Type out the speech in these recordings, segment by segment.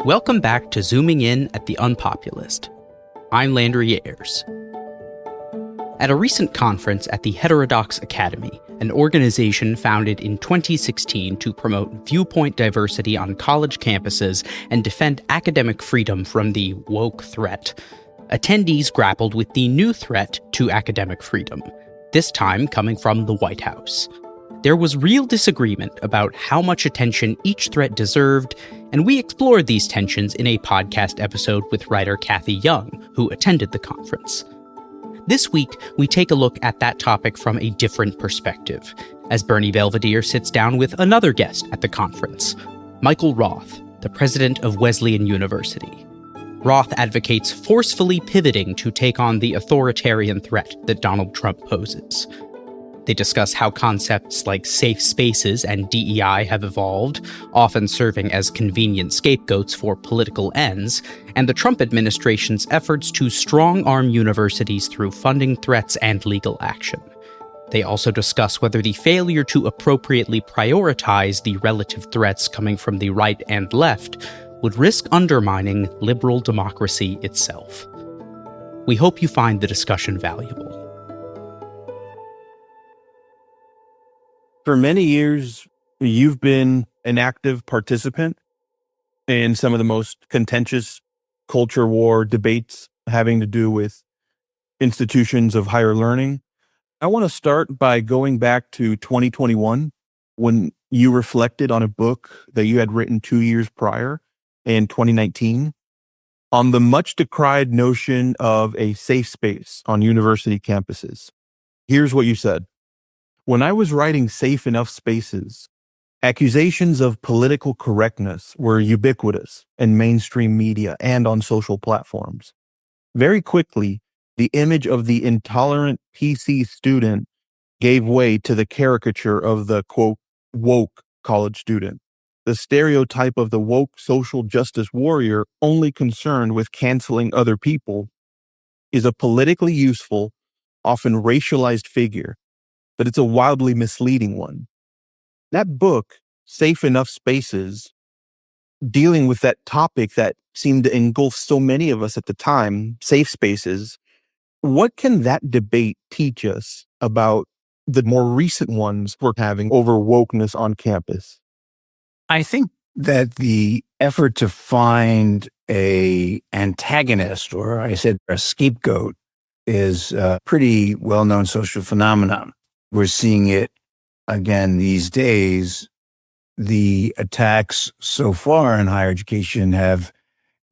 Welcome back to Zooming In at the Unpopulist. I'm Landry Ayers. At a recent conference at the Heterodox Academy, an organization founded in 2016 to promote viewpoint diversity on college campuses and defend academic freedom from the woke threat, attendees grappled with the new threat to academic freedom, this time coming from the White House. There was real disagreement about how much attention each threat deserved, and we explored these tensions in a podcast episode with writer Cathy Young, who attended the conference. This week, we take a look at that topic from a different perspective, as Berny Belvedere sits down with another guest at the conference, Michael Roth, the president of Wesleyan University. Roth advocates forcefully pivoting to take on the authoritarian threat that Donald Trump poses. They discuss how concepts like safe spaces and DEI have evolved, often serving as convenient scapegoats for political ends, and the Trump administration's efforts to strong-arm universities through funding threats and legal action. They also discuss whether the failure to appropriately prioritize the relative threats coming from the right and left would risk undermining liberal democracy itself. We hope you find the discussion valuable. For many years, you've been an active participant in some of the most contentious culture war debates having to do with institutions of higher learning. I want to start by going back to 2021, when you reflected on a book that you had written 2 years prior in 2019 on the much decried notion of a safe space on university campuses. Here's what you said. When I was writing Safe Enough Spaces, accusations of political correctness were ubiquitous in mainstream media and on social platforms. Very quickly, the image of the intolerant PC student gave way to the caricature of the, quote, woke college student. The stereotype of the woke social justice warrior only concerned with canceling other people is a politically useful, often racialized figure, but it's a wildly misleading one. That book, Safe Enough Spaces, dealing with that topic that seemed to engulf so many of us at the time, safe spaces, what can that debate teach us about the more recent ones we're having over wokeness on campus? I think that the effort to find a antagonist, or I said a scapegoat, is a pretty well-known social phenomenon. We're seeing it again these days. The attacks so far in higher education have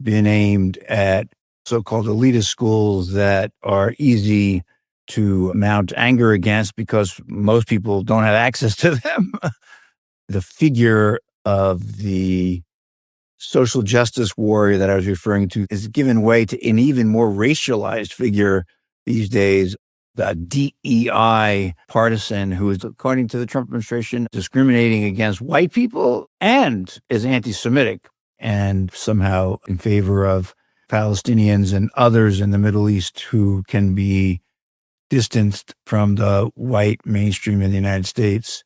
been aimed at so-called elitist schools that are easy to mount anger against because most people don't have access to them. The figure of the social justice warrior that I was referring to is given way to an even more racialized figure these days, the DEI partisan who is, according to the Trump administration, discriminating against white people and is anti-Semitic and somehow in favor of Palestinians and others in the Middle East who can be distanced from the white mainstream in the United States.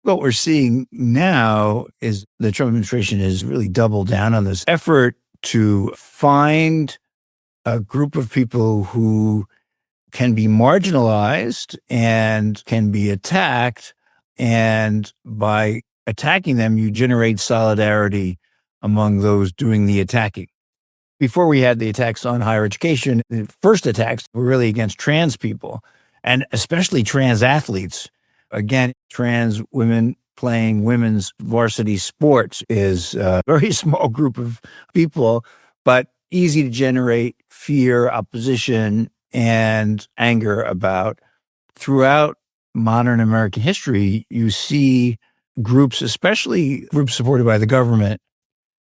What we're seeing now is the Trump administration has really doubled down on this effort to find a group of people who can be marginalized and can be attacked. And by attacking them, you generate solidarity among those doing the attacking. Before we had the attacks on higher education, the first attacks were really against trans people, and especially trans athletes. Again, trans women playing women's varsity sports is a very small group of people, but easy to generate fear, opposition, and anger about. Throughout modern American history, you see groups, especially groups supported by the government,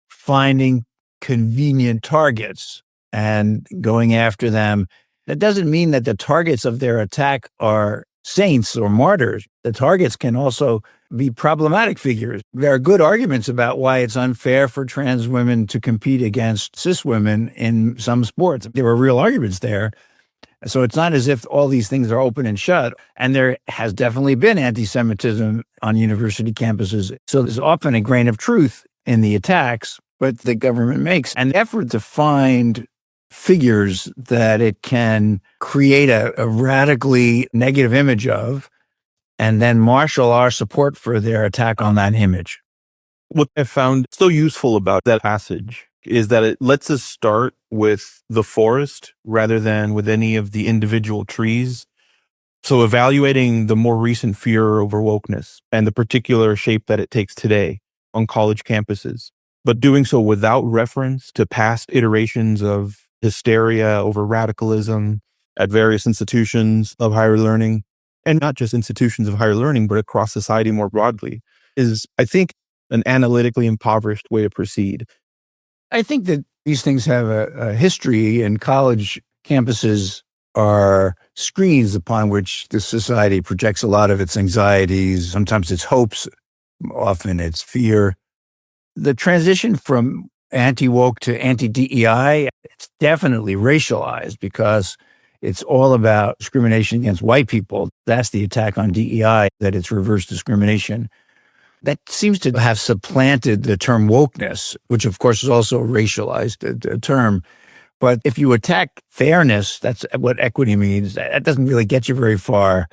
finding convenient targets and going after them. That doesn't mean that the targets of their attack are saints or martyrs. The targets can also be problematic figures. There are good arguments about why it's unfair for trans women to compete against cis women in some sports. There were real arguments there. So it's not as if all these things are open and shut. And there has definitely been anti-Semitism on university campuses. So there's often a grain of truth in the attacks. but the government makes an effort to find figures that it can create a radically negative image of, and then marshal our support for their attack on that image. What I found so useful about that passage is that it lets us start with the forest rather than with any of the individual trees. So evaluating the more recent fear over wokeness and the particular shape that it takes today on college campuses, but doing so without reference to past iterations of hysteria over radicalism at various institutions of higher learning, and not just institutions of higher learning, but across society more broadly, is, I think, an analytically impoverished way to proceed. I think that these things have a history, and college campuses are screens upon which the society projects a lot of its anxieties, sometimes its hopes, often its fear. The transition from anti-woke to anti-DEI, it's definitely racialized because it's all about discrimination against white people. That's the attack on DEI, that it's reverse discrimination. That seems to have supplanted the term wokeness, which of course is also a racialized term. But if you attack fairness, that's what equity means. That doesn't really get you very far.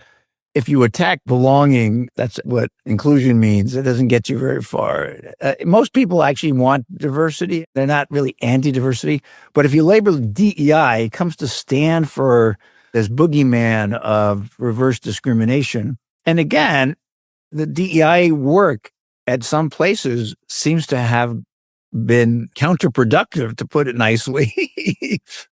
If you attack belonging, that's what inclusion means. It doesn't get you very far. Most people actually want diversity. They're not really anti-diversity. But if you label DEI, it comes to stand for this boogeyman of reverse discrimination. And again, the DEI work at some places seems to have been counterproductive, to put it nicely.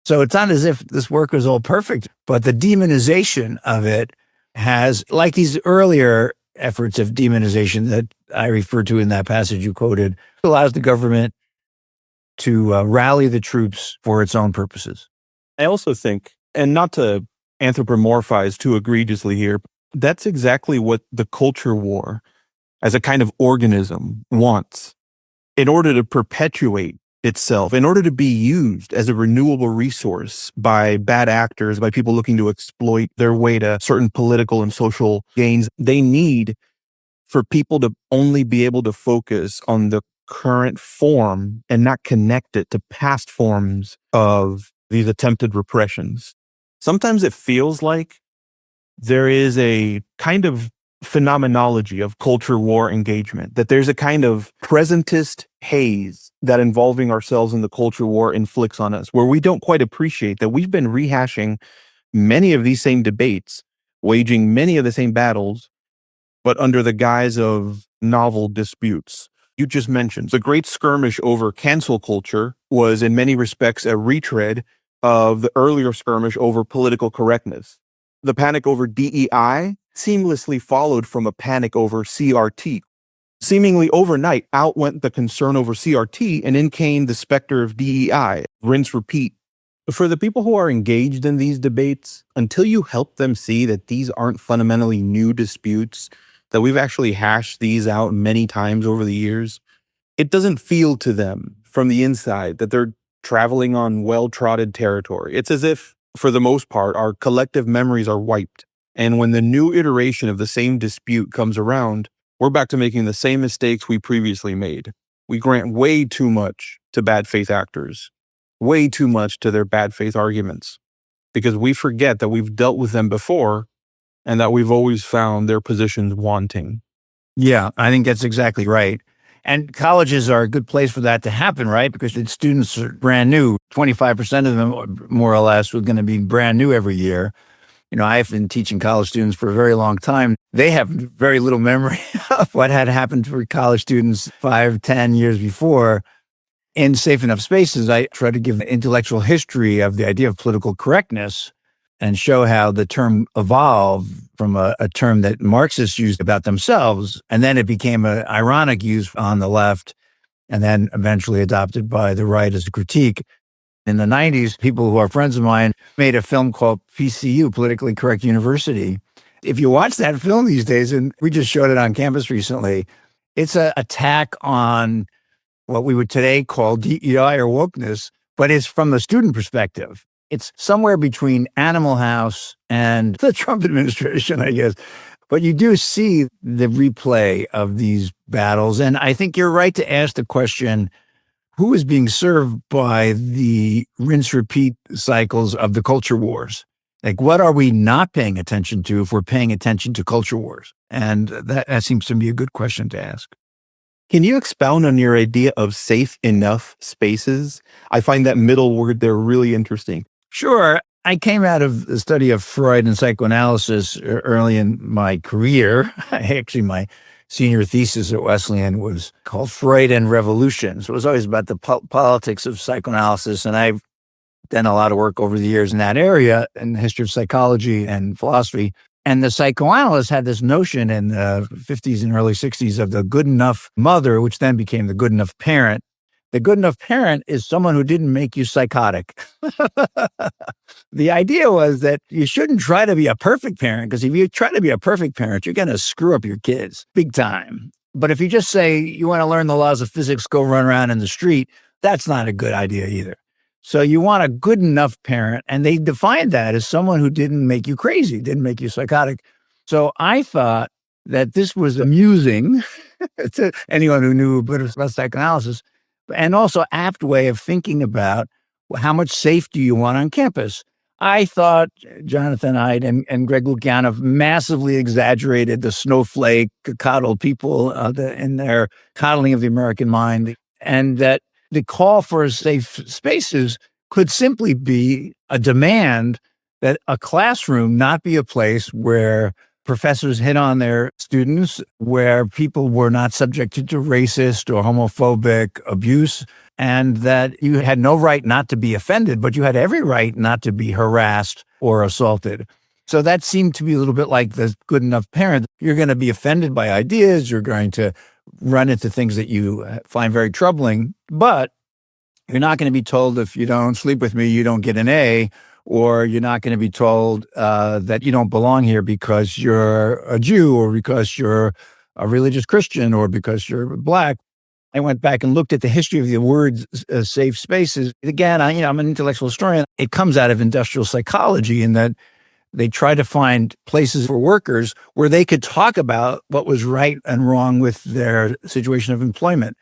So it's not as if this work was all perfect, but the demonization of it has, like these earlier efforts of demonization that I referred to in that passage you quoted, allows the government to rally the troops for its own purposes. I also think, and not to anthropomorphize too egregiously here, that's exactly what the culture war as a kind of organism wants. In order to perpetuate itself, in order to be used as a renewable resource by bad actors, by people looking to exploit their way to certain political and social gains, they need for people to only be able to focus on the current form and not connect it to past forms of these attempted repressions. Sometimes it feels like there is a kind of phenomenology of culture war engagement, that there's a kind of presentist haze that involving ourselves in the culture war inflicts on us, where we don't quite appreciate that we've been rehashing many of these same debates, waging many of the same battles, but under the guise of novel disputes. You just mentioned the great skirmish over cancel culture was in many respects a retread of the earlier skirmish over political correctness. The panic over DEI seamlessly followed from a panic over CRT. Seemingly overnight, out went the concern over CRT, and in came the specter of DEI. Rinse, repeat. For the people who are engaged in these debates, until you help them see that these aren't fundamentally new disputes, that we've actually hashed these out many times over the years, it doesn't feel to them from the inside that they're traveling on well-trodden territory. It's as if, for the most part, our collective memories are wiped. And when the new iteration of the same dispute comes around, we're back to making the same mistakes we previously made. We grant way too much to bad faith actors, way too much to their bad faith arguments, because we forget that we've dealt with them before and that we've always found their positions wanting. Yeah, I think that's exactly right. And colleges are a good place for that to happen, right? Because the students are brand new. 25% of them, more or less, are going to be brand new every year. You know, I've been teaching college students for a very long time. They have very little memory of what had happened to college students 5, 10 years before. In Safe Enough Spaces, I try to give the intellectual history of the idea of political correctness and show how the term evolved from a term that Marxists used about themselves, and then it became an ironic use on the left, and then eventually adopted by the right as a critique. In the 90s, people who are friends of mine made a film called PCU, Politically Correct University. If you watch that film these days, and we just showed it on campus recently, it's an attack on what we would today call DEI or wokeness, but it's from the student perspective. It's somewhere between Animal House and the Trump administration, I guess. But you do see the replay of these battles. And I think you're right to ask the question, who is being served by the rinse-repeat cycles of the culture wars? Like, what are we not paying attention to if we're paying attention to culture wars? And that seems to be a good question to ask. Can you expound on your idea of safe enough spaces? I find that middle word there really interesting. Sure. I came out of the study of Freud and psychoanalysis early in my career. Actually, my senior thesis at Wesleyan was called Freud and Revolution. So it was always about the politics of psychoanalysis. And I've done a lot of work over the years in that area, in the history of psychology and philosophy. And the psychoanalysts had this notion in the 50s and early 60s of the good enough mother, which then became the good enough parent. The good enough parent is someone who didn't make you psychotic. The idea was that you shouldn't try to be a perfect parent, because if you try to be a perfect parent, you're going to screw up your kids big time. But if you just say you want to learn the laws of physics, go run around in the street, that's not a good idea either. So you want a good enough parent, and they defined that as someone who didn't make you crazy, didn't make you psychotic. So I thought that this was amusing to anyone who knew a bit about psychoanalysis, and also apt way of thinking about how much safe do you want on campus. I thought Jonathan Haidt and Greg Lukianoff massively exaggerated the snowflake, coddled people in their coddling of the American mind, and that the call for safe spaces could simply be a demand that a classroom not be a place where professors hit on their students, where people were not subjected to racist or homophobic abuse, and that you had no right not to be offended, but you had every right not to be harassed or assaulted. So that seemed to be a little bit like the good enough parent. You're going to be offended by ideas. You're going to run into things that you find very troubling, but you're not going to be told if you don't sleep with me, you don't get an A, or you're not going to be told that you don't belong here because you're a Jew or because you're a religious Christian or because you're Black. I went back and looked at the history of the words safe spaces. Again, I'm an intellectual historian. It comes out of industrial psychology in that they try to find places for workers where they could talk about what was right and wrong with their situation of employment.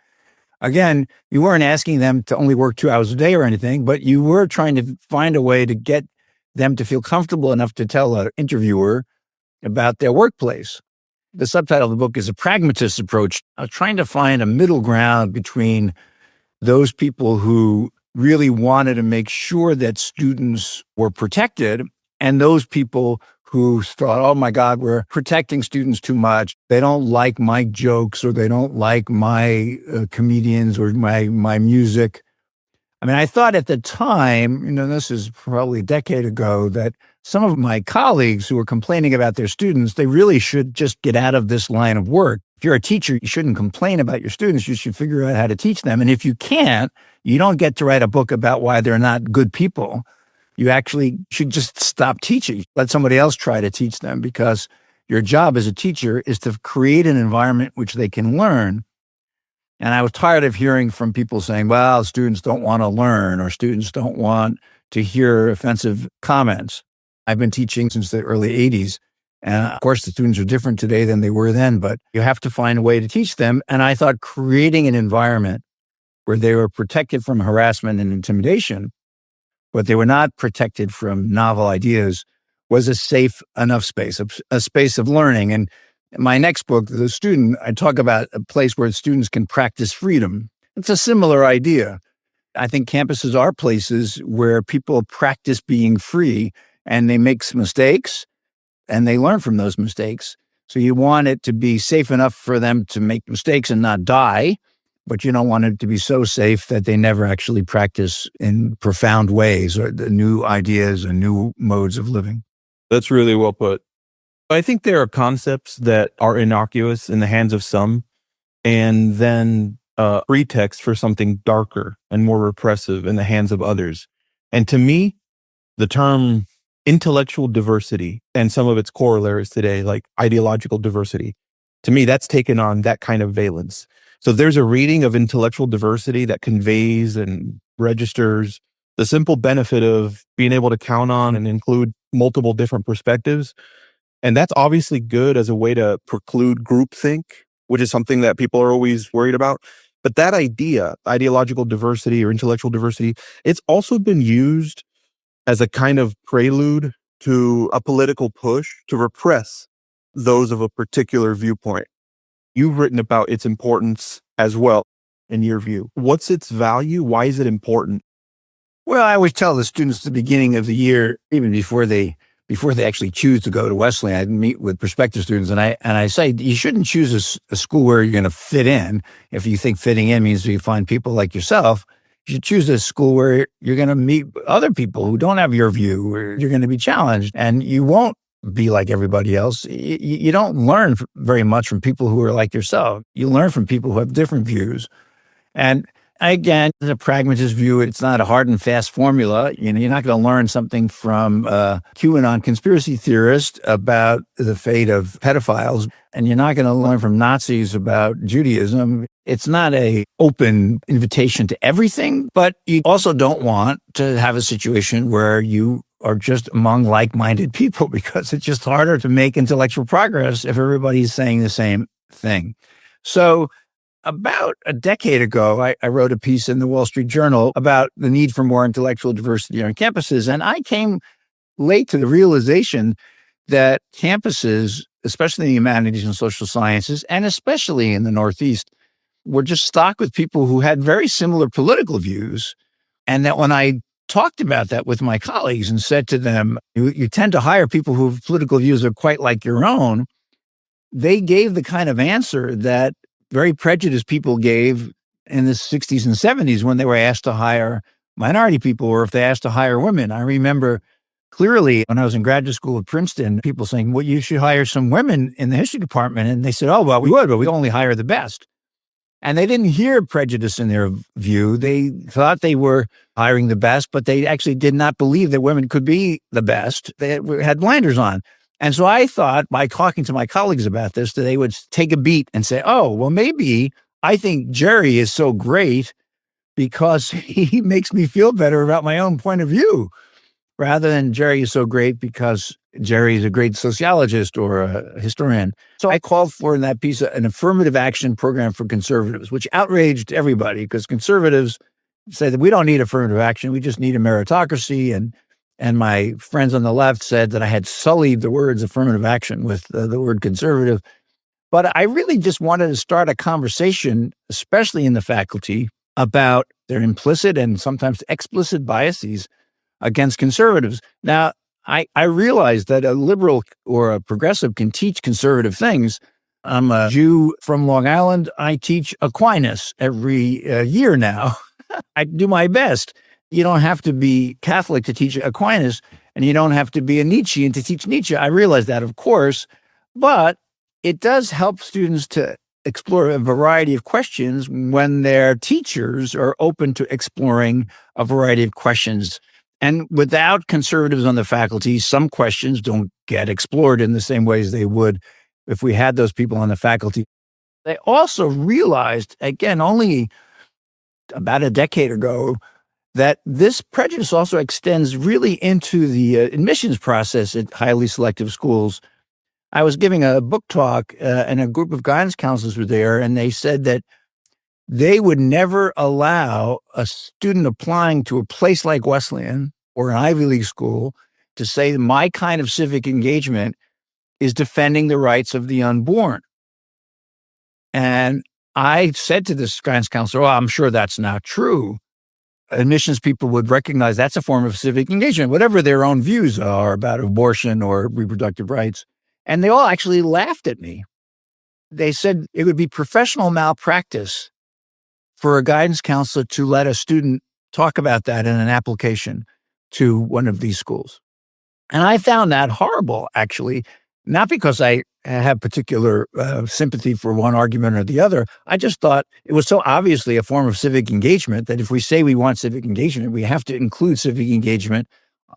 Again, you weren't asking them to only work 2 hours a day or anything, but you were trying to find a way to get them to feel comfortable enough to tell an interviewer about their workplace. The subtitle of the book is A Pragmatist Approach. I was trying to find a middle ground between those people who really wanted to make sure that students were protected and those people who thought, oh my God, we're protecting students too much. They don't like my jokes, or they don't like my comedians or my music. I mean, I thought at the time, this is probably a decade ago, that some of my colleagues who were complaining about their students, they really should just get out of this line of work. If you're a teacher, you shouldn't complain about your students. You should figure out how to teach them. And if you can't, you don't get to write a book about why they're not good people. You actually should just stop teaching. Let somebody else try to teach them, because your job as a teacher is to create an environment which they can learn. And I was tired of hearing from people saying, well, students don't want to learn, or students don't want to hear offensive comments. I've been teaching since the early 80s. And of course, the students are different today than they were then, but you have to find a way to teach them. And I thought creating an environment where they were protected from harassment and intimidation, but they were not protected from novel ideas, was a safe enough space, a space of learning. And in my next book, The Student, I talk about a place where students can practice freedom. It's a similar idea. I think campuses are places where people practice being free, and they make mistakes and they learn from those mistakes. So you want it to be safe enough for them to make mistakes and not die, but you don't want it to be so safe that they never actually practice in profound ways or the new ideas and new modes of living. That's really well put. I think there are concepts that are innocuous in the hands of some, and then pretext for something darker and more repressive in the hands of others. And to me, the term intellectual diversity and some of its corollaries today, like ideological diversity, to me, that's taken on that kind of valence. So there's a reading of intellectual diversity that conveys and registers the simple benefit of being able to count on and include multiple different perspectives. And that's obviously good as a way to preclude groupthink, which is something that people are always worried about. But that idea, ideological diversity or intellectual diversity, it's also been used as a kind of prelude to a political push to repress those of a particular viewpoint. You've written about its importance as well, in your view. What's its value? Why is it important? Well, I always tell the students at the beginning of the year, even before they actually choose to go to Wesleyan, I meet with prospective students, and I say you shouldn't choose a school where you're going to fit in. If you think fitting in means you find people like yourself, you should choose a school where you're going to meet other people who don't have your view, where you're going to be challenged, and you won't be like everybody else. You don't learn very much from people who are like yourself. You learn from people who have different views. And again, the pragmatist view, it's not a hard and fast formula. You're not going to learn something from a QAnon conspiracy theorist about the fate of pedophiles, and you're not going to learn from Nazis about Judaism. It's not an open invitation to everything, but you also don't want to have a situation where you are just among like-minded people, because it's just harder to make intellectual progress if everybody's saying the same thing. So about a decade ago, I wrote a piece in the Wall Street Journal about the need for more intellectual diversity on campuses. And I came late to the realization that campuses, especially in the humanities and social sciences, and especially in the Northeast, were just stocked with people who had very similar political views. And that when I talked about that with my colleagues and said to them, you tend to hire people whose political views are quite like your own, they gave the kind of answer that very prejudiced people gave in the 60s and 70s when they were asked to hire minority people, or if they asked to hire women. I remember clearly when I was in graduate school at Princeton, people saying, well, you should hire some women in the history department. And they said, oh, well, we would, but we only hire the best. And they didn't hear prejudice in their view. They thought they were hiring the best, but they actually did not believe that women could be the best. They had blinders on. And so I thought, by talking to my colleagues about this, that they would take a beat and say, oh, well, maybe I think Jerry is so great because he makes me feel better about my own point of view, rather than Jerry is so great because Jerry is a great sociologist or a historian. So I called for in that piece an affirmative action program for conservatives, which outraged everybody, because conservatives say that we don't need affirmative action. We just need a meritocracy. And my friends on the left said that I had sullied the words affirmative action with the word conservative. But I really just wanted to start a conversation, especially in the faculty, about their implicit and sometimes explicit biases against conservatives. Now, I realize that a liberal or a progressive can teach conservative things. I'm a Jew from Long Island. I teach Aquinas every year now. I do my best. You don't have to be Catholic to teach Aquinas, and you don't have to be a Nietzschean to teach Nietzsche. I realize that, of course, but it does help students to explore a variety of questions when their teachers are open to exploring a variety of questions. And without conservatives on the faculty, some questions don't get explored in the same ways they would if we had those people on the faculty. They also realized, again, only about a decade ago, that this prejudice also extends really into the admissions process at highly selective schools. I was giving a book talk and a group of guidance counselors were there, and they said that they would never allow a student applying to a place like Wesleyan or an Ivy League school to say that my kind of civic engagement is defending the rights of the unborn. And I said to this guidance counselor, oh, I'm sure that's not true. Admissions people would recognize that's a form of civic engagement, whatever their own views are about abortion or reproductive rights. And they all actually laughed at me. They said it would be professional malpractice for a guidance counselor to let a student talk about that in an application to one of these schools. And I found that horrible, actually, not because I have particular sympathy for one argument or the other. I just thought it was so obviously a form of civic engagement that if we say we want civic engagement, we have to include civic engagement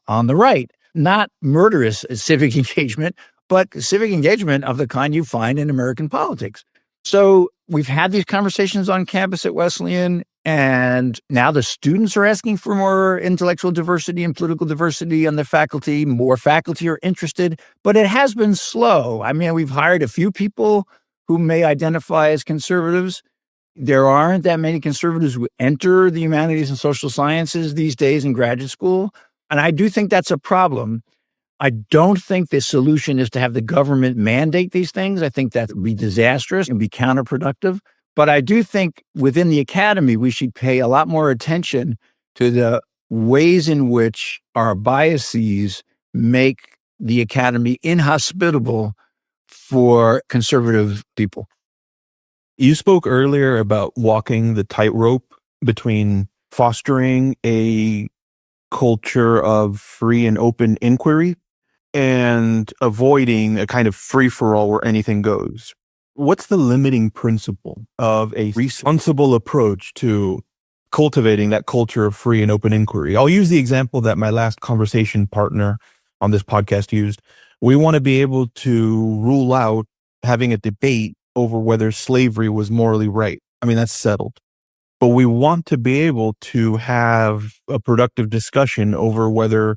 on the right, not murderous civic engagement, but civic engagement of the kind you find in American politics. So we've had these conversations on campus at Wesleyan, and now the students are asking for more intellectual diversity and political diversity on the faculty. More faculty are interested, but it has been slow. I mean, we've hired a few people who may identify as conservatives There aren't that many conservatives who enter the humanities and social sciences these days in graduate school. And I do think that's a problem. I don't think the solution is to have the government mandate these things. I think that would be disastrous and be counterproductive. But I do think within the academy, we should pay a lot more attention to the ways in which our biases make the academy inhospitable for conservative people. You spoke earlier about walking the tightrope between fostering a culture of free and open inquiry and avoiding a kind of free-for-all where anything goes. What's the limiting principle of a responsible approach to cultivating that culture of free and open inquiry? I'll use the example that my last conversation partner on this podcast used. We want to be able to rule out having a debate over whether slavery was morally right. I mean, that's settled. But we want to be able to have a productive discussion over whether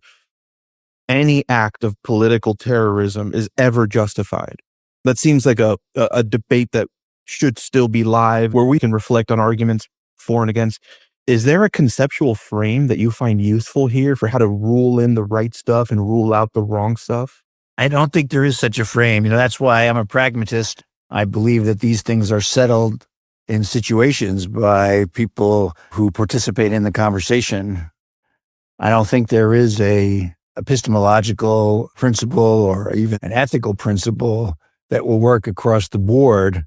any act of political terrorism is ever justified. That seems like a debate that should still be live, where we can reflect on arguments for and against. Is there a conceptual frame that you find useful here for how to rule in the right stuff and rule out the wrong stuff? I don't think there is such a frame. That's why I'm a pragmatist. I believe that these things are settled in situations by people who participate in the conversation. I don't think there is a epistemological principle or even an ethical principle that will work across the board.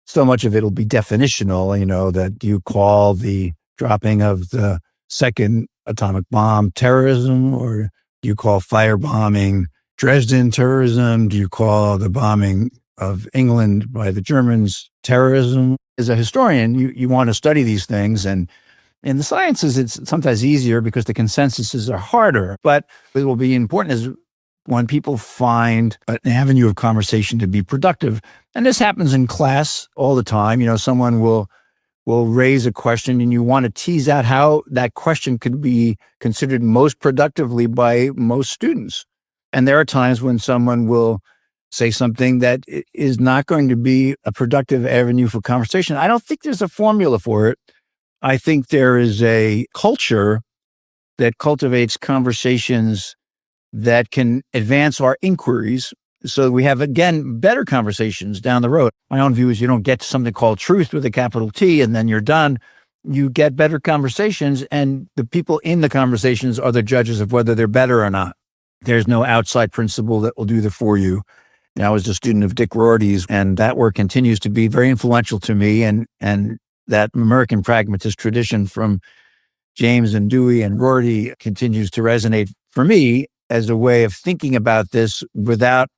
So much of it will be definitional, that you call the dropping of the second atomic bomb terrorism, or you call firebombing Dresden terrorism? Do you call the bombing of England by the Germans terrorism? As a historian, you want to study these things, and in the sciences, it's sometimes easier because the consensuses are harder. But what will be important is when people find an avenue of conversation to be productive. And this happens in class all the time. Someone will raise a question and you want to tease out how that question could be considered most productively by most students. And there are times when someone will say something that is not going to be a productive avenue for conversation. I don't think there's a formula for it. I think there is a culture that cultivates conversations that can advance our inquiries so we have, again, better conversations down the road. My own view is you don't get to something called truth with a capital T and then you're done. You get better conversations, and the people in the conversations are the judges of whether they're better or not. There's no outside principle that will do that for you. I was a student of Dick Rorty's, and that work continues to be very influential to me. And that American pragmatist tradition from James and Dewey and Rorty continues to resonate for me as a way of thinking about this without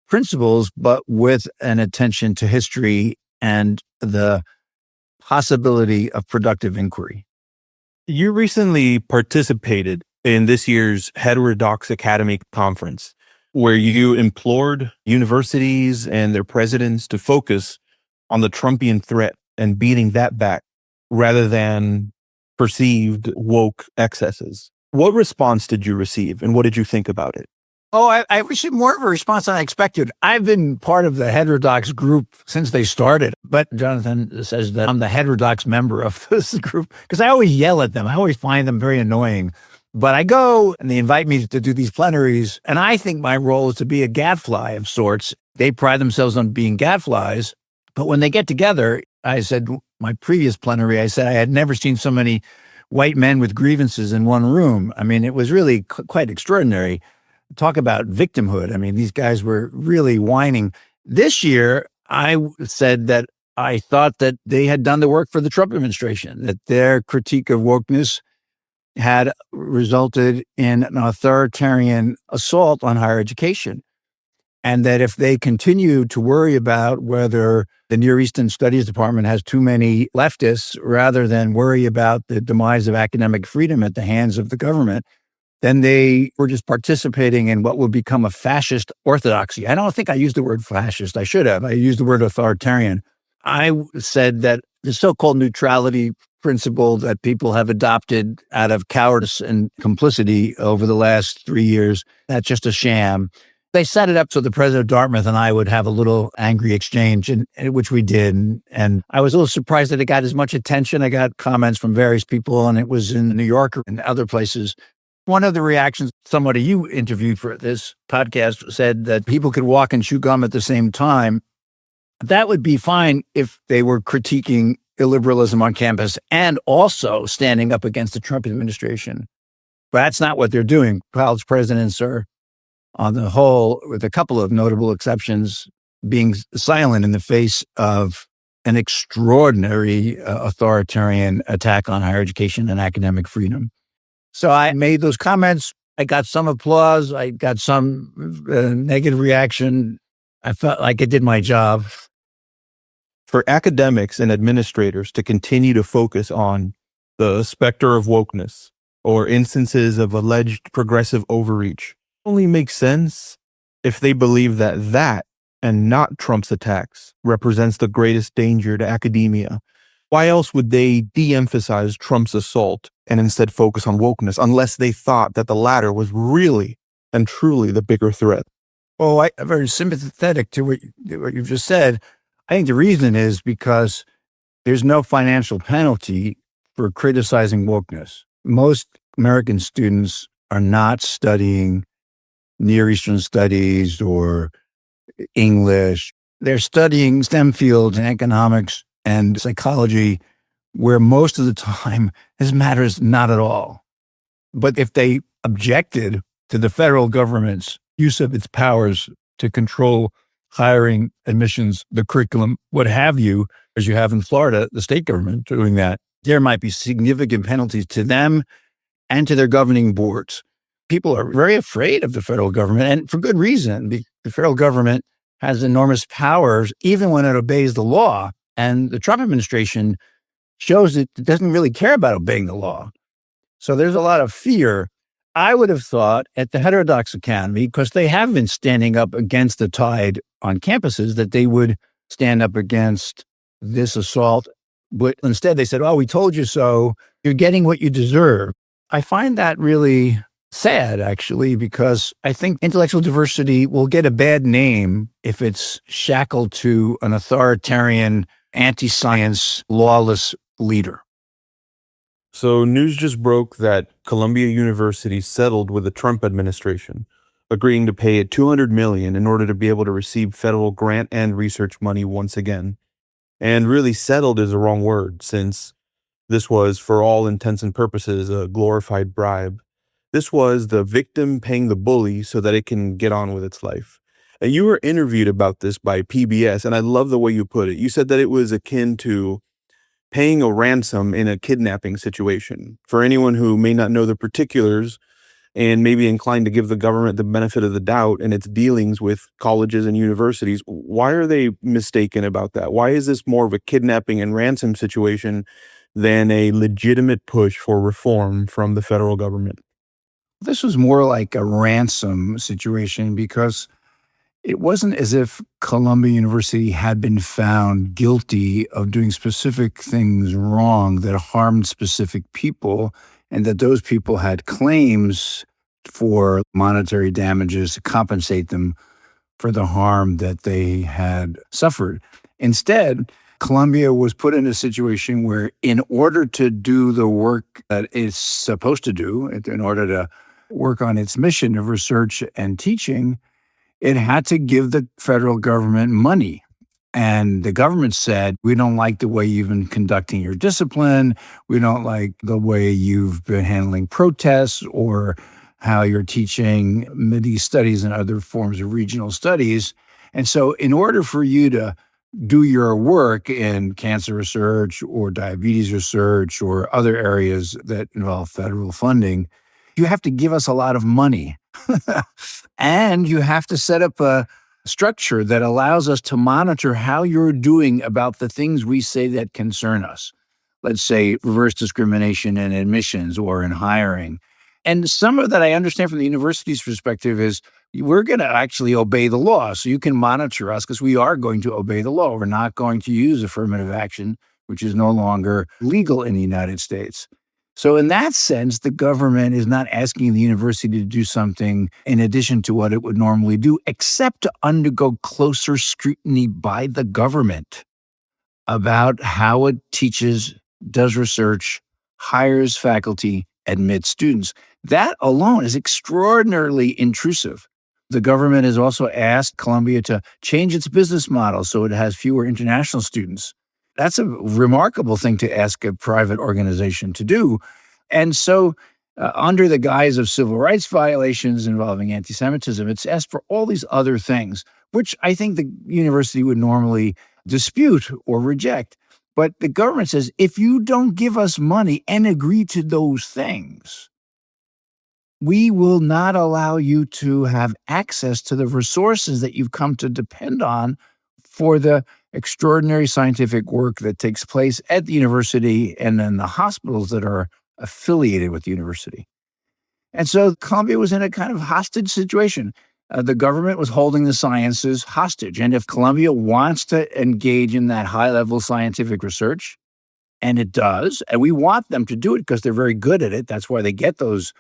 principles, but with an attention to history and the possibility of productive inquiry. You recently participated in this year's Heterodox Academy conference, where you implored universities and their presidents to focus on the Trumpian threat and beating that back rather than perceived woke excesses. What response did you receive, and what did you think about it? Oh, I received more of a response than I expected. I've been part of the heterodox group since they started, but Jonathan says that I'm the heterodox member of this group because I always yell at them. I always find them very annoying. But I go and they invite me to do these plenaries, and I think my role is to be a gadfly of sorts. They pride themselves on being gadflies, but when they get together, I said, my previous plenary, I said I had never seen so many white men with grievances in one room. I mean, it was really quite extraordinary. Talk about victimhood. I mean, these guys were really whining. This year, I said that I thought that they had done the work for the Trump administration, that their critique of wokeness had resulted in an authoritarian assault on higher education. And that if they continue to worry about whether the Near Eastern Studies Department has too many leftists, rather than worry about the demise of academic freedom at the hands of the government, then they were just participating in what would become a fascist orthodoxy. I don't think I used the word fascist. I should have. I used the word authoritarian. I said that the so-called neutrality principle that people have adopted out of cowardice and complicity over the last 3 years, that's just a sham. They set it up so the president of Dartmouth and I would have a little angry exchange, which we did. And I was a little surprised that it got as much attention. I got comments from various people, and it was in the New Yorker and other places. One of the reactions, somebody you interviewed for this podcast said that people could walk and chew gum at the same time. That would be fine if they were critiquing illiberalism on campus and also standing up against the Trump administration. But that's not what they're doing. College presidents are, on the whole, with a couple of notable exceptions, being silent in the face of an extraordinary authoritarian attack on higher education and academic freedom. So I made those comments. I got some applause. I got some negative reaction. I felt like I did my job. For academics and administrators to continue to focus on the specter of wokeness or instances of alleged progressive overreach only makes sense if they believe that and not Trump's attacks represents the greatest danger to academia. Why else would they de-emphasize Trump's assault and instead focus on wokeness unless they thought that the latter was really and truly the bigger threat? Oh, I'm very sympathetic to what you've just said. I think the reason is because there's no financial penalty for criticizing wokeness. Most American students are not studying Near Eastern studies or English. They're studying STEM fields and economics and psychology, where most of the time this matters not at all. But if they objected to the federal government's use of its powers to control hiring, admissions, the curriculum, what have you, as you have in Florida, the state government doing that, there might be significant penalties to them and to their governing boards. People are very afraid of the federal government, and for good reason. The federal government has enormous powers, even when it obeys the law. And the Trump administration shows it doesn't really care about obeying the law. So there's a lot of fear. I would have thought at the Heterodox Academy, because they have been standing up against the tide on campuses, that they would stand up against this assault. But instead they said, oh, we told you so. You're getting what you deserve. I find that really sad, actually, because I think intellectual diversity will get a bad name if it's shackled to an authoritarian, anti-science, lawless leader. So news just broke that Columbia University settled with the Trump administration, agreeing to pay it $200 million in order to be able to receive federal grant and research money once again. And really, settled is a wrong word, since this was, for all intents and purposes, a glorified bribe. This was the victim paying the bully so that it can get on with its life. And you were interviewed about this by PBS, and I love the way you put it. You said that it was akin to paying a ransom in a kidnapping situation. For anyone who may not know the particulars and may be inclined to give the government the benefit of the doubt in its dealings with colleges and universities, why are they mistaken about that? Why is this more of a kidnapping and ransom situation than a legitimate push for reform from the federal government? This was more like a ransom situation because it wasn't as if Columbia University had been found guilty of doing specific things wrong that harmed specific people, and that those people had claims for monetary damages to compensate them for the harm that they had suffered. Instead, Columbia was put in a situation where, in order to do the work that it's supposed to do, in order to work on its mission of research and teaching, it had to give the federal government money. And the government said, we don't like the way you've been conducting your discipline. We don't like the way you've been handling protests or how you're teaching Mideast studies and other forms of regional studies. And so in order for you to do your work in cancer research or diabetes research or other areas that involve federal funding, you have to give us a lot of money. And you have to set up a structure that allows us to monitor how you're doing about the things we say that concern us. Let's say reverse discrimination in admissions or in hiring. And some of that I understand from the university's perspective is we're going to actually obey the law. So you can monitor us because we are going to obey the law. We're not going to use affirmative action, which is no longer legal in the United States. So in that sense, the government is not asking the university to do something in addition to what it would normally do, except to undergo closer scrutiny by the government about how it teaches, does research, hires faculty, admits students. That alone is extraordinarily intrusive. The government has also asked Columbia to change its business model so it has fewer international students. That's a remarkable thing to ask a private organization to do. And so, under the guise of civil rights violations involving anti-Semitism, it's asked for all these other things, which I think the university would normally dispute or reject. But the government says, if you don't give us money and agree to those things, we will not allow you to have access to the resources that you've come to depend on for the extraordinary scientific work that takes place at the university and then the hospitals that are affiliated with the university. And so Columbia was in a kind of hostage situation. The government was holding the sciences hostage. And if Columbia wants to engage in that high-level scientific research, and it does, and we want them to do it because they're very good at it. That's why they get those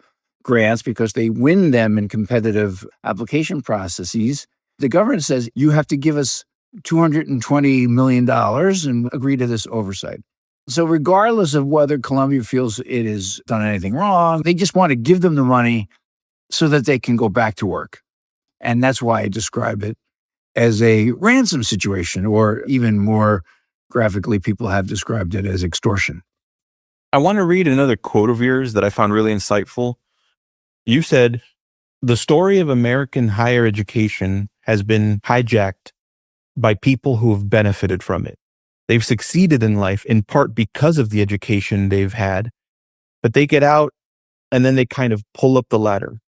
grants, because they win them in competitive application processes. The government says, you have to give us $220 million and agree to this oversight. So regardless of whether Columbia feels it has done anything wrong, they just want to give them the money so that they can go back to work. And that's why I describe it as a ransom situation, or even more graphically, people have described it as extortion. I want to read another quote of yours that I found really insightful. You said, "The story of American higher education has been hijacked by people who have benefited from it. They've succeeded in life in part because of the education they've had, but they get out and then they kind of pull up the ladder."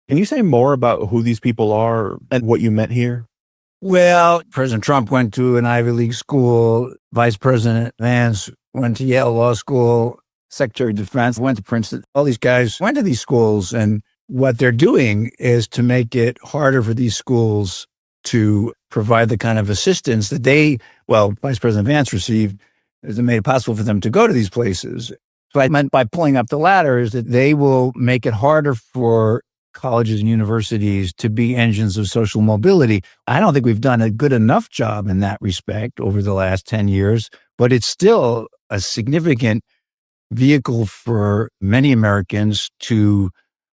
Can you say more about who these people are and what you meant here? Well, President Trump went to an Ivy League school. Vice President Vance went to Yale Law School. Secretary of Defense went to Princeton. All these guys went to these schools, and what they're doing is to make it harder for these schools to provide the kind of assistance that Vice President Vance received, has made it possible for them to go to these places. What I meant by pulling up the ladder is that they will make it harder for colleges and universities to be engines of social mobility. I don't think we've done a good enough job in that respect over the last 10 years, but it's still a significant vehicle for many Americans to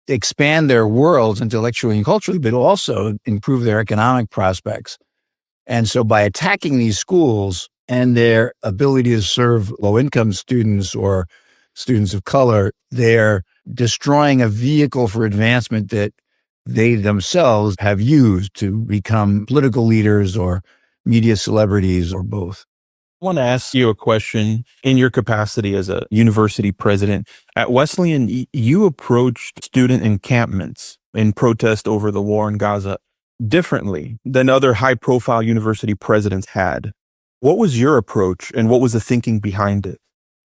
expand their worlds intellectually and culturally, but also improve their economic prospects. And so by attacking these schools and their ability to serve low-income students or students of color, they're destroying a vehicle for advancement that they themselves have used to become political leaders or media celebrities or both. I want to ask you a question in your capacity as a university president. At Wesleyan, you approached student encampments in protest over the war in Gaza differently than other high-profile university presidents had. What was your approach and what was the thinking behind it?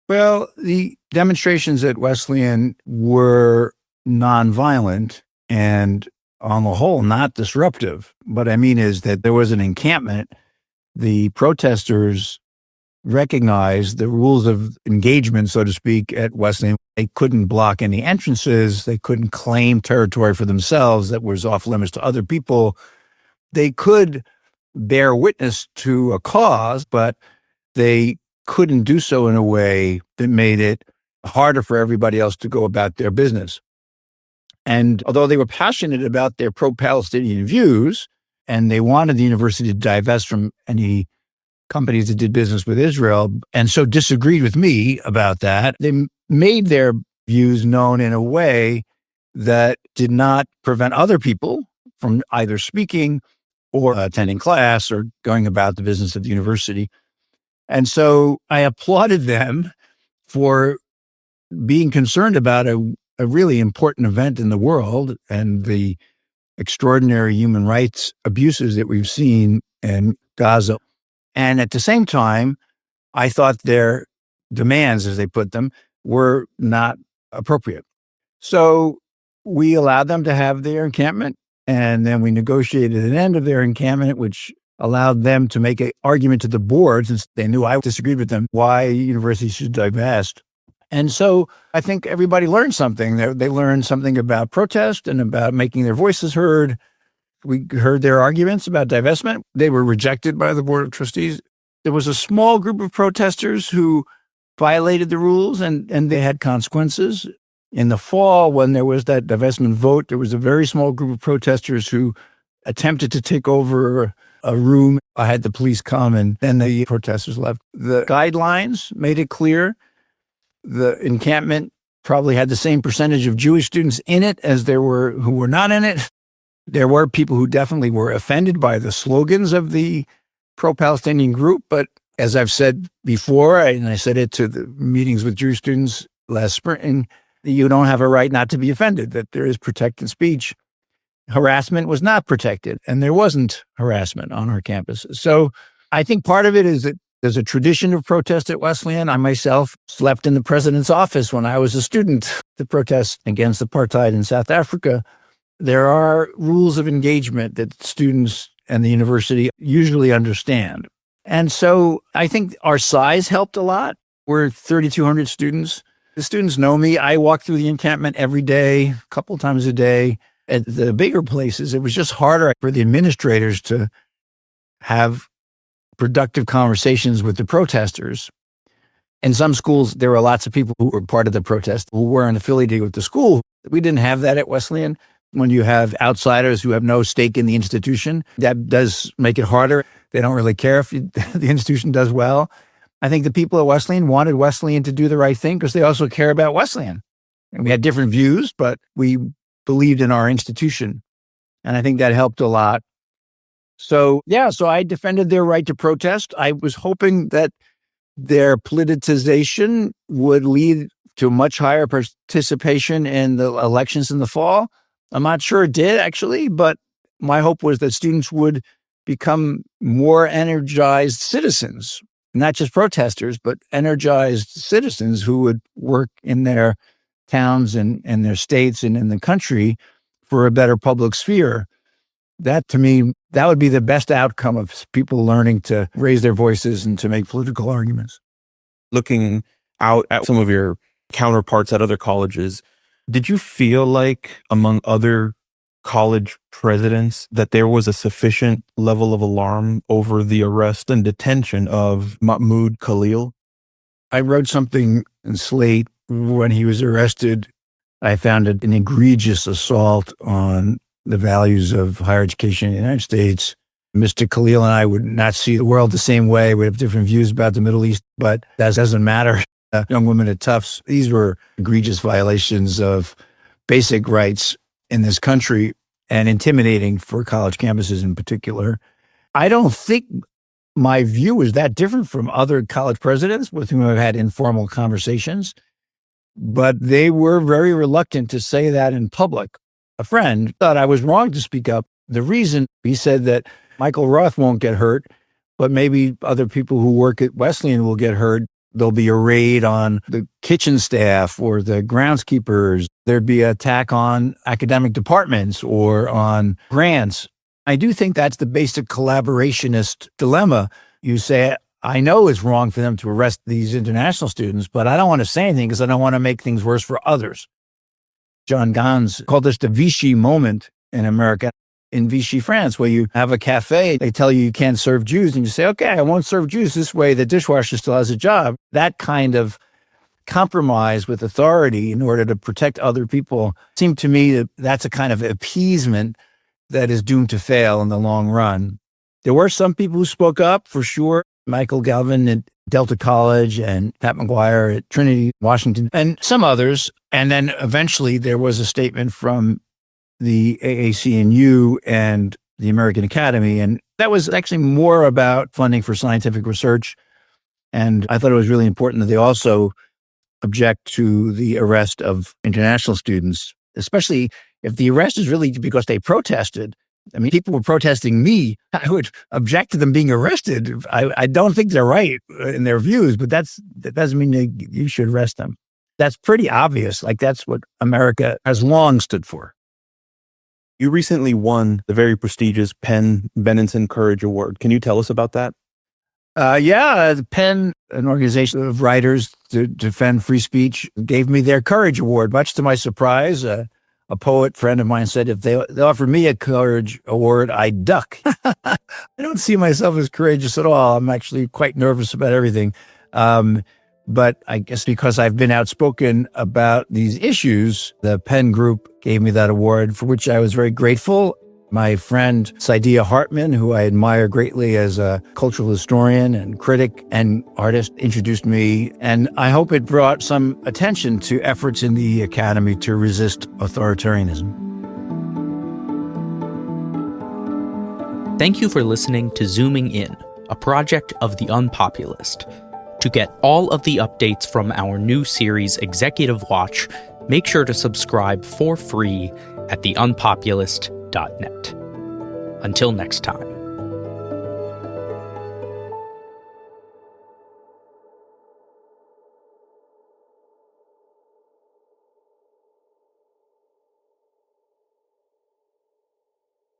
Well, the demonstrations at Wesleyan were nonviolent and, on the whole, not disruptive. What I mean is that there was an encampment. The protesters recognized the rules of engagement, so to speak, at Wesleyan. They couldn't block any entrances. They couldn't claim territory for themselves that was off limits to other people. They could bear witness to a cause, but they couldn't do so in a way that made it harder for everybody else to go about their business. And although they were passionate about their pro-Palestinian views, and they wanted the university to divest from any companies that did business with Israel, and so disagreed with me about that, they made their views known in a way that did not prevent other people from either speaking or attending class or going about the business of the university. And so I applauded them for being concerned about a really important event in the world and the extraordinary human rights abuses that we've seen in Gaza. And at the same time, I thought their demands, as they put them, were not appropriate. So we allowed them to have their encampment, and then we negotiated an end of their encampment, which allowed them to make an argument to the board, since they knew I disagreed with them, why universities should divest. And so I think everybody learned something. They learned something about protest and about making their voices heard. We heard their arguments about divestment. They were rejected by the Board of Trustees. There was a small group of protesters who violated the rules and they had consequences. In the fall, when there was that divestment vote, there was a very small group of protesters who attempted to take over a room. I had the police come and then the protesters left. The guidelines made it clear the encampment probably had the same percentage of Jewish students in it as there were who were not in it. There were people who definitely were offended by the slogans of the pro-Palestinian group. But as I've said before, and I said it to the meetings with Jewish students last spring, you don't have a right not to be offended, that there is protected speech. Harassment was not protected, and there wasn't harassment on our campuses. So I think part of it is that there's a tradition of protest at Wesleyan. I myself slept in the president's office when I was a student to protest against apartheid in South Africa. There are rules of engagement that students and the university usually understand. And so I think our size helped a lot. We're 3,200 students. The students know me. I walk through the encampment every day, a couple times a day. At the bigger places, it was just harder for the administrators to have productive conversations with the protesters. In some schools, there were lots of people who were part of the protest who weren't affiliated with the school. We didn't have that at Wesleyan. When you have outsiders who have no stake in the institution, that does make it harder. They don't really care if the institution does well. I think the people at Wesleyan wanted Wesleyan to do the right thing because they also care about Wesleyan. And we had different views, but we believed in our institution. And I think that helped a lot. So I defended their right to protest. I was hoping that their politicization would lead to much higher participation in the elections in the fall. I'm not sure it did, actually, but my hope was that students would become more energized citizens, not just protesters, but energized citizens who would work in their towns and their states and in the country for a better public sphere. That, to me, that would be the best outcome of people learning to raise their voices and to make political arguments. Looking out at some of your counterparts at other colleges, did you feel like among other college presidents that there was a sufficient level of alarm over the arrest and detention of Mahmoud Khalil? I wrote something in Slate when he was arrested. I found it an egregious assault on the values of higher education in the United States. Mr. Khalil and I would not see the world the same way. We have different views about the Middle East, but that doesn't matter. Young women at Tufts, these were egregious violations of basic rights in this country and intimidating for college campuses in particular. I don't think my view is that different from other college presidents with whom I've had informal conversations, but they were very reluctant to say that in public. A friend thought I was wrong to speak up. The reason, he said, that Michael Roth won't get hurt, but maybe other people who work at Wesleyan will get hurt. There'll be a raid on the kitchen staff or the groundskeepers. There'd be an attack on academic departments or on grants. I do think that's the basic collaborationist dilemma. You say, I know it's wrong for them to arrest these international students, but I don't want to say anything because I don't want to make things worse for others. John Gans called this the Vichy moment in America. In Vichy, France, where you have a cafe, they tell you can't serve Jews, and you say, okay, I won't serve Jews. This way the dishwasher still has a job. That kind of compromise with authority in order to protect other people seemed to me that that's a kind of appeasement that is doomed to fail in the long run. There were some people who spoke up, for sure. Michael Galvin at Delta College and Pat McGuire at Trinity, Washington, and some others. And then eventually there was a statement from the AAC&U and the American Academy. And that was actually more about funding for scientific research. And I thought it was really important that they also object to the arrest of international students, especially if the arrest is really because they protested. I mean, people were protesting me. I would object to them being arrested. I don't think they're right in their views, but that doesn't mean you should arrest them. That's pretty obvious. Like, that's what America has long stood for. You recently won the very prestigious Penn Benenson Courage Award. Can you tell us about that? The PEN, an organization of writers to defend free speech, gave me their Courage Award, much to my surprise. A poet friend of mine said, if they offered me a Courage Award, I'd duck. I don't see myself as courageous at all. I'm actually quite nervous about everything. But I guess because I've been outspoken about these issues, the PEN Group gave me that award, for which I was very grateful. My friend Saidiya Hartman, who I admire greatly as a cultural historian and critic and artist, introduced me, and I hope it brought some attention to efforts in the Academy to resist authoritarianism. Thank you for listening to Zooming In, a project of The Unpopulist. To get all of the updates from our new series, Executive Watch, make sure to subscribe for free at theunpopulist.net. Until next time.